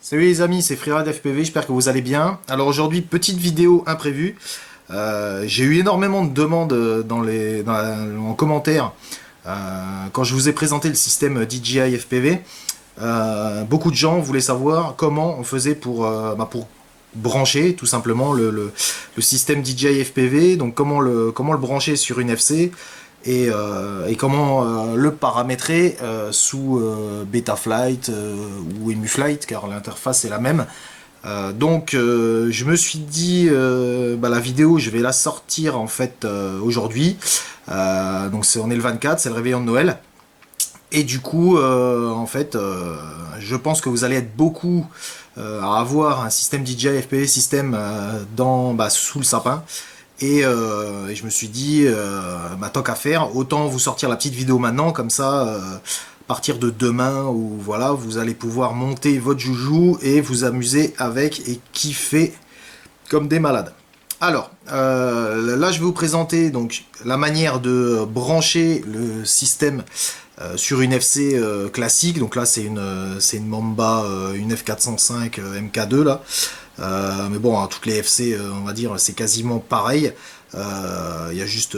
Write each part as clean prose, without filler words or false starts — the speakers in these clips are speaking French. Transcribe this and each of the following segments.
Salut les amis, c'est Freeride FPV, j'espère que vous allez bien. Alors aujourd'hui, petite vidéo imprévue. J'ai eu énormément de demandes en commentaire quand je vous ai présenté le système DJI FPV. Beaucoup de gens voulaient savoir comment on faisait pour brancher tout simplement le système DJI FPV, donc comment le brancher sur une FC et comment le paramétrer sous Betaflight ou EmuFlight, car l'interface est la même. Je me suis dit, la vidéo, je vais la sortir en fait aujourd'hui. On est le 24, c'est le réveillon de Noël. Et du coup, je pense que vous allez être beaucoup à avoir un système DJI FPV système sous le sapin. Et je me suis dit, tant qu'à faire, autant vous sortir la petite vidéo maintenant, comme ça, à partir de demain, ou voilà, vous allez pouvoir monter votre joujou et vous amuser avec et kiffer comme des malades. Alors, là je vais vous présenter donc la manière de brancher le système sur une FC classique. Donc là c'est une Mamba, une F405 MK2 là. Mais bon, hein, toutes les FC, on va dire, c'est quasiment pareil. Il y a juste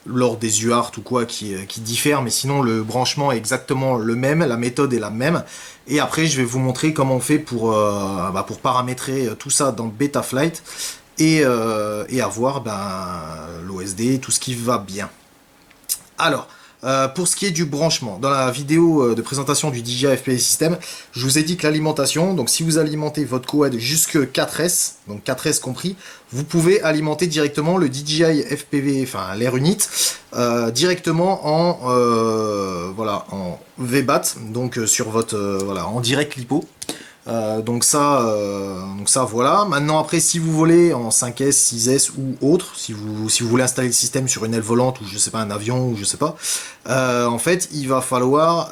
l'ordre des UART ou quoi qui diffère, mais sinon le branchement est exactement le même, la méthode est la même. Et après, je vais vous montrer comment on fait pour paramétrer tout ça dans Betaflight et avoir l'OSD, tout ce qui va bien. Alors, pour ce qui est du branchement, dans la vidéo de présentation du DJI FPV System, je vous ai dit que l'alimentation, donc si vous alimentez votre quad jusque 4S, donc 4S compris, vous pouvez alimenter directement le DJI FPV, enfin l'Air Unit, directement en VBAT, donc sur votre en direct lipo. Donc ça voilà. Maintenant après, si vous voulez en 5S, 6S ou autre, si vous voulez installer le système sur une aile volante ou je sais pas un avion ou je sais pas, en fait il va falloir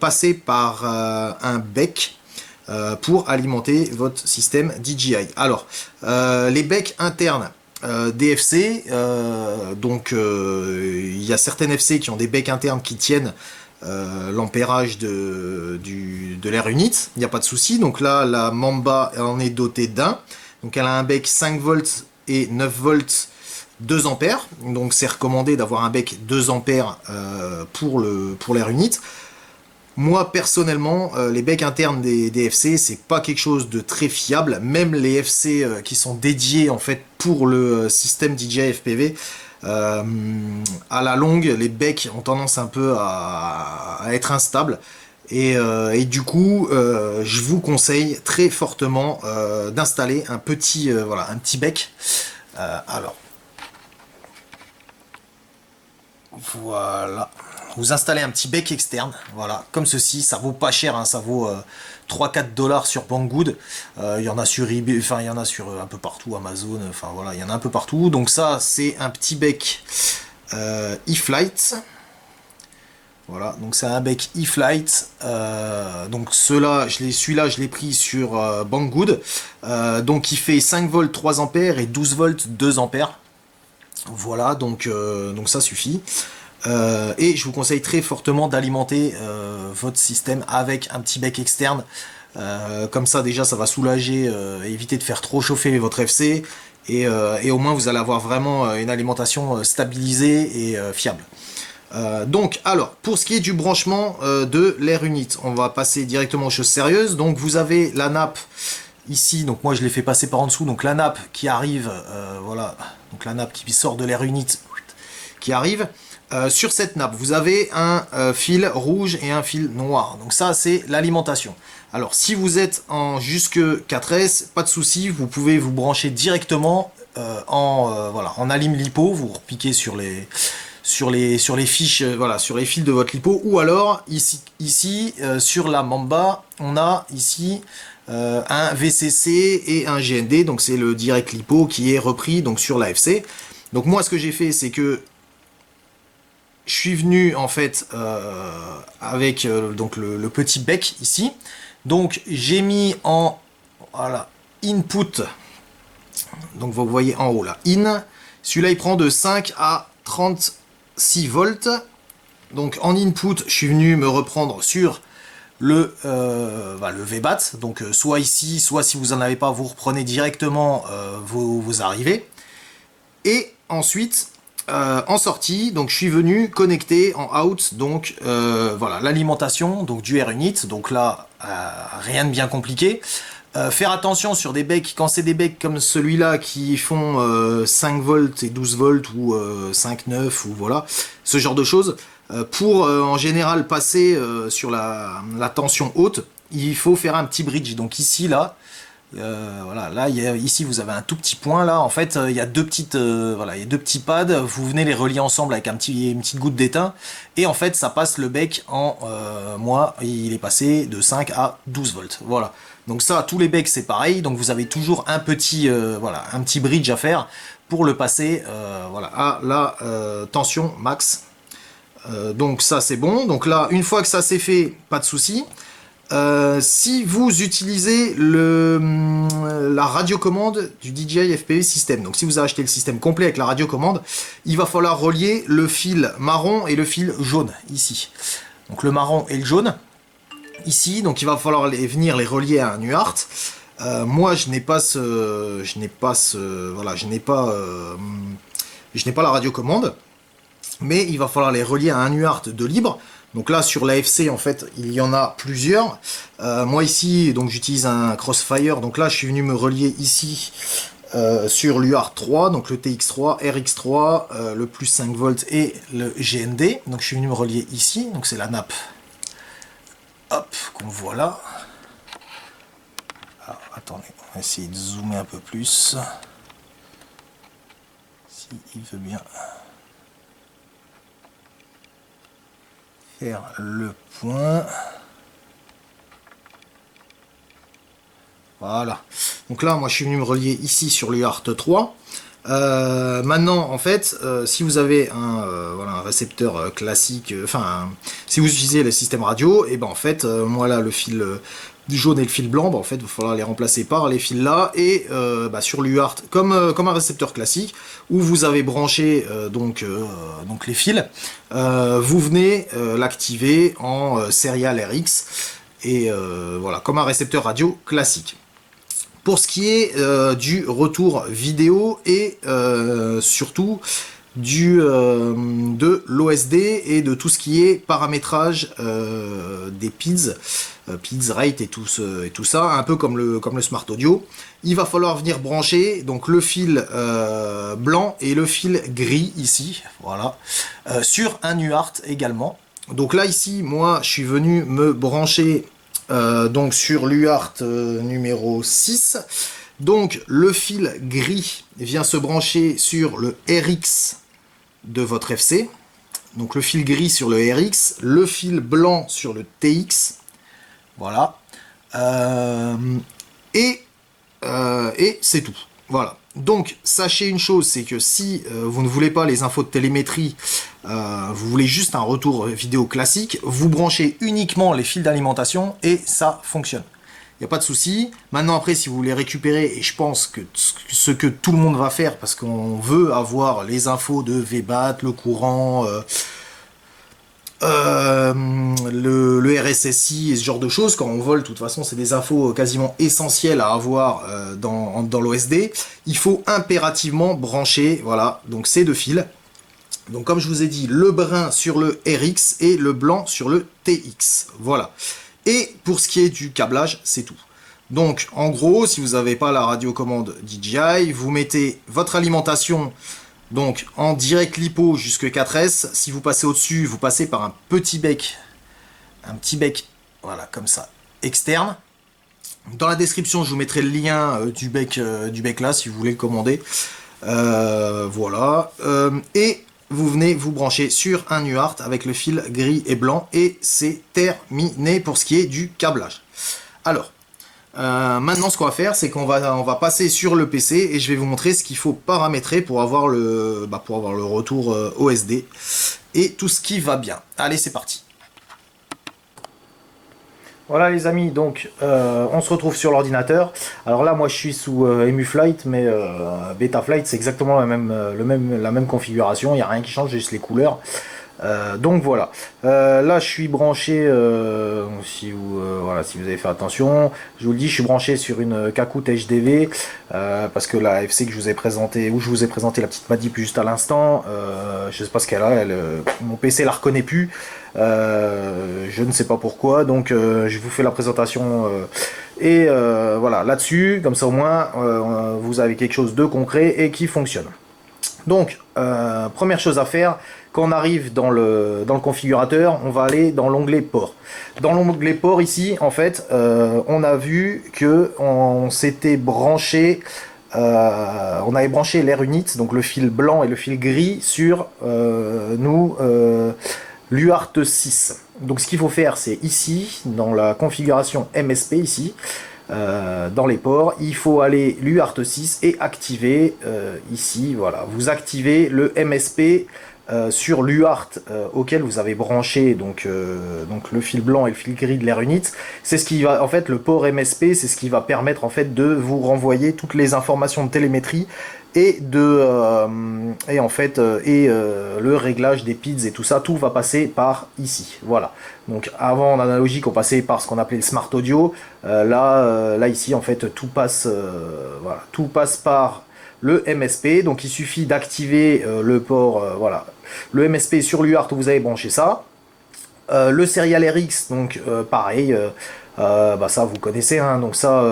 passer par un bec pour alimenter votre système DJI. Alors les becs internes des FC, il y a certaines FC qui ont des becs internes qui tiennent l'ampérage de l'Air Unit, il n'y a pas de souci. Donc là, la Mamba en est dotée d'un. Donc elle a un bec 5 volts et 9 volts 2 ampères. Donc c'est recommandé d'avoir un bec 2 ampères pour l'Air Unit. Moi personnellement, les becs internes des FC, c'est pas quelque chose de très fiable. Même les FC qui sont dédiés en fait pour le système DJI FPV, à la longue, les becs ont tendance un peu à être instables. Et du coup, je vous conseille très fortement d'installer un petit bec. Alors, voilà. Vous installez un petit bec externe, voilà, comme ceci. Ça vaut pas cher, hein, ça vaut 3-4 dollars sur Banggood. Il y en a sur eBay, enfin il y en a sur un peu partout, Amazon, enfin voilà, il y en a un peu partout. Donc ça, c'est un petit bec E-Flight. Voilà, donc c'est un bec E-Flight. Donc celui-là, je l'ai pris sur Banggood. Donc il fait 5 volts 3 ampères et 12 volts 2 ampères. Voilà, donc ça suffit. Et je vous conseille très fortement d'alimenter votre système avec un petit bec externe. Comme ça déjà ça va soulager, éviter de faire trop chauffer votre FC. Et au moins vous allez avoir vraiment une alimentation stabilisée et fiable. Alors, pour ce qui est du branchement de l'Air Unit, on va passer directement aux choses sérieuses. Donc vous avez la nappe ici, donc moi je l'ai fait passer par en dessous, donc la nappe qui arrive, voilà, donc la nappe qui sort de l'Air Unit, qui arrive. Sur cette nappe, vous avez un fil rouge et un fil noir. Donc ça, c'est l'alimentation. Alors, si vous êtes en jusque 4S, pas de souci, vous pouvez vous brancher directement en alim lipo. Vous repiquez sur les fiches, sur les fils de votre lipo. Ou alors, ici sur la Mamba, on a ici un VCC et un GND. Donc c'est le direct lipo qui est repris donc sur la FC. Donc moi, ce que j'ai fait, c'est que je suis venu en fait avec le petit bec ici. Donc j'ai mis en input. Donc vous voyez en haut là, in. Celui-là il prend de 5 à 36 volts. Donc en input, je suis venu me reprendre sur le VBAT. Donc soit ici, soit si vous n'en avez pas, vous reprenez directement vos arrivées. Et ensuite, en sortie, donc je suis venu connecter en out, donc voilà, l'alimentation, donc du R-Unit. Donc là, rien de bien compliqué. Faire attention sur des becs, quand c'est des becs comme celui-là qui font 5 volts et 12 volts ou 5, 9 ou voilà, ce genre de choses, pour en général passer sur la tension haute, il faut faire un petit bridge. Donc ici, là, voilà, là, ici vous avez un tout petit point là. En fait, il y a deux petites, voilà, il y a deux petits pads. Vous venez les relier ensemble avec une petite goutte d'étain, et en fait, ça passe le bec en moi. Il est passé de 5 à 12 volts. Voilà. Donc ça, tous les becs c'est pareil. Donc vous avez toujours un petit, voilà, un petit bridge à faire pour le passer, voilà, à la tension max. Donc ça c'est bon. Donc là, une fois que ça c'est fait, pas de souci. Si vous utilisez la radiocommande du DJI FPV System, donc si vous avez acheté le système complet avec la radiocommande, il va falloir relier le fil marron et le fil jaune, ici. Donc le marron et le jaune, ici, donc il va falloir venir les relier à un UART. Moi je n'ai pas voilà, je n'ai pas la radiocommande, mais il va falloir les relier à un UART de libre. Donc là sur l'AFC en fait il y en a plusieurs. Moi ici donc j'utilise un Crossfire, donc là je suis venu me relier ici sur l'UART 3, donc le TX3, RX3, le plus 5 volts et le GND. Donc je suis venu me relier ici, donc c'est la nappe, hop, qu'on voit là. Alors, attendez, on va essayer de zoomer un peu plus, si il veut bien le point. Voilà. Donc là, moi, je suis venu me relier ici sur l'UART 3. Maintenant, en fait, si vous avez voilà, un récepteur classique, si vous utilisez le système radio, et ben en fait, moi là, le fil du jaune et le fil blanc, en fait, il va falloir les remplacer par les fils là, et sur l'UART, comme un récepteur classique, où vous avez branché donc les fils, vous venez l'activer en Serial RX, et voilà, comme un récepteur radio classique. Pour ce qui est du retour vidéo et surtout de l'OSD et de tout ce qui est paramétrage des PIDs, PIDs rate et tout ça, un peu comme le Smart Audio, il va falloir venir brancher donc le fil blanc et le fil gris ici, voilà, sur un UART également. Donc là ici, moi je suis venu me brancher donc sur l'UART numéro 6. Donc le fil gris vient se brancher sur le RX de votre FC. Donc le fil gris sur le RX, le fil blanc sur le TX. Voilà. Et c'est tout. Voilà. Donc sachez une chose, c'est que si vous ne voulez pas les infos de télémétrie, vous voulez juste un retour vidéo classique, vous branchez uniquement les fils d'alimentation et ça fonctionne. Il n'y a pas de souci. Maintenant après, si vous voulez récupérer, et je pense que ce que tout le monde va faire, parce qu'on veut avoir les infos de VBAT, le courant, le RSSI et ce genre de choses, quand on vole, de toute façon c'est des infos quasiment essentielles à avoir dans l'OSD. Il faut impérativement brancher, voilà, donc ces deux fils. Donc comme je vous ai dit, le brun sur le RX et le blanc sur le TX, voilà. Et pour ce qui est du câblage, c'est tout. Donc en gros, si vous n'avez pas la radiocommande DJI, vous mettez votre alimentation donc en direct lipo jusque 4S. Si vous passez au-dessus, vous passez par un petit bec, voilà, comme ça, externe. Dans la description, je vous mettrai le lien du bec là, si vous voulez le commander. Voilà. Et vous venez vous brancher sur un UART avec le fil gris et blanc, et c'est terminé pour ce qui est du câblage. Alors, maintenant ce qu'on va faire, c'est qu'on va passer sur le PC et je vais vous montrer ce qu'il faut paramétrer pour avoir le retour OSD et tout ce qui va bien. Allez, c'est parti. Voilà les amis, donc on se retrouve sur l'ordinateur. Alors là moi je suis sous EmuFlight, mais Betaflight c'est exactement la même configuration, il n'y a rien qui change, juste les couleurs. Donc voilà. Là je suis branché, voilà, si vous avez fait attention, je vous le dis, je suis branché sur une Kakut HDV parce que la FC que je vous ai présenté, où je vous ai présenté la petite Madip juste à l'instant, je sais pas ce qu'elle a, mon PC la reconnaît plus, je ne sais pas pourquoi, donc je vous fais la présentation voilà, là-dessus, comme ça au moins vous avez quelque chose de concret et qui fonctionne. Donc, première chose à faire, quand on arrive dans le configurateur, on va aller dans l'onglet port. Dans l'onglet port ici, en fait, on a vu que on s'était branché, on avait branché l'air unit, donc le fil blanc et le fil gris sur l'UART 6. Donc ce qu'il faut faire, c'est ici, dans la configuration MSP, ici, dans les ports, il faut aller l'UART 6 et activer ici, voilà, vous activez le MSP sur l'UART auquel vous avez branché donc le fil blanc et le fil gris de l'air unit. C'est ce qui va, en fait, le port MSP, c'est ce qui va permettre en fait de vous renvoyer toutes les informations de télémétrie et le réglage des PIDs et tout ça, tout va passer par ici. Voilà. Donc avant en analogique, on passait par ce qu'on appelait le smart audio. Là ici, en fait, tout passe, voilà, tout passe par le MSP. Donc il suffit d'activer le port, voilà, le MSP sur l'UART où vous avez branché ça. Le Serial RX, donc pareil. Ça vous connaissez, hein, donc ça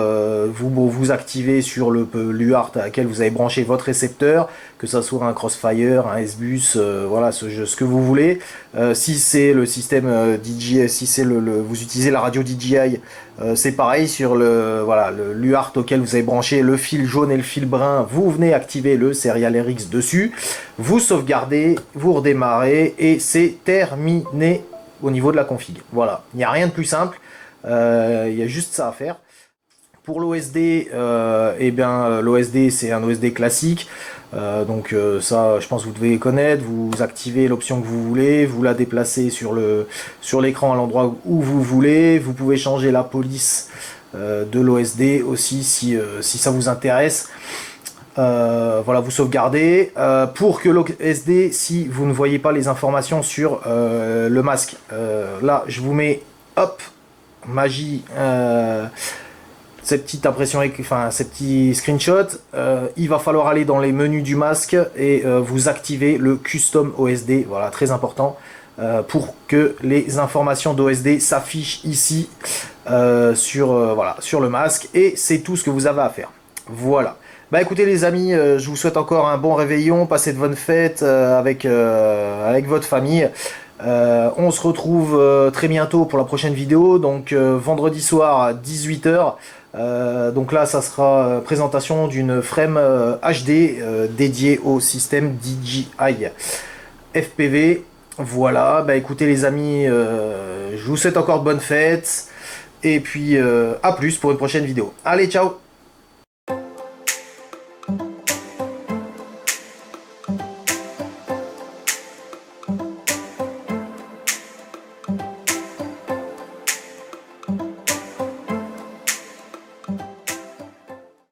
vous activez sur l'UART à laquelle vous avez branché votre récepteur, que ça soit un Crossfire, un S-Bus, voilà, ce que vous voulez. Si c'est le système DJI, si c'est vous utilisez la radio DJI, c'est pareil sur l'UART auquel vous avez branché le fil jaune et le fil brun, vous venez activer le Serial RX dessus, vous sauvegardez, vous redémarrez et c'est terminé au niveau de la config. Voilà, il n'y a rien de plus simple. Il y a juste ça à faire. Pour l'OSD, l'OSD c'est un OSD classique, ça je pense que vous devez connaître. Vous activez l'option que vous voulez, vous la déplacez sur l'écran à l'endroit où vous voulez. Vous pouvez changer la police de l'OSD aussi si ça vous intéresse. Voilà, vous sauvegardez pour que l'OSD, si vous ne voyez pas les informations sur le masque, là je vous mets hop, magie, cette petite impression, enfin ces petits screenshots, il va falloir aller dans les menus du masque et vous activez le custom OSD, voilà, très important, pour que les informations d'OSD s'affichent ici sur le masque, et c'est tout ce que vous avez à faire. Voilà. Bah écoutez les amis, je vous souhaite encore un bon réveillon, passez de bonnes fêtes avec votre famille. On se retrouve très bientôt pour la prochaine vidéo, donc vendredi soir à 18 h. Donc là ça sera présentation d'une frame HD dédiée au système DJI FPV. Voilà, bah écoutez les amis, je vous souhaite encore de bonnes fêtes, et puis à plus pour une prochaine vidéo. Allez, ciao!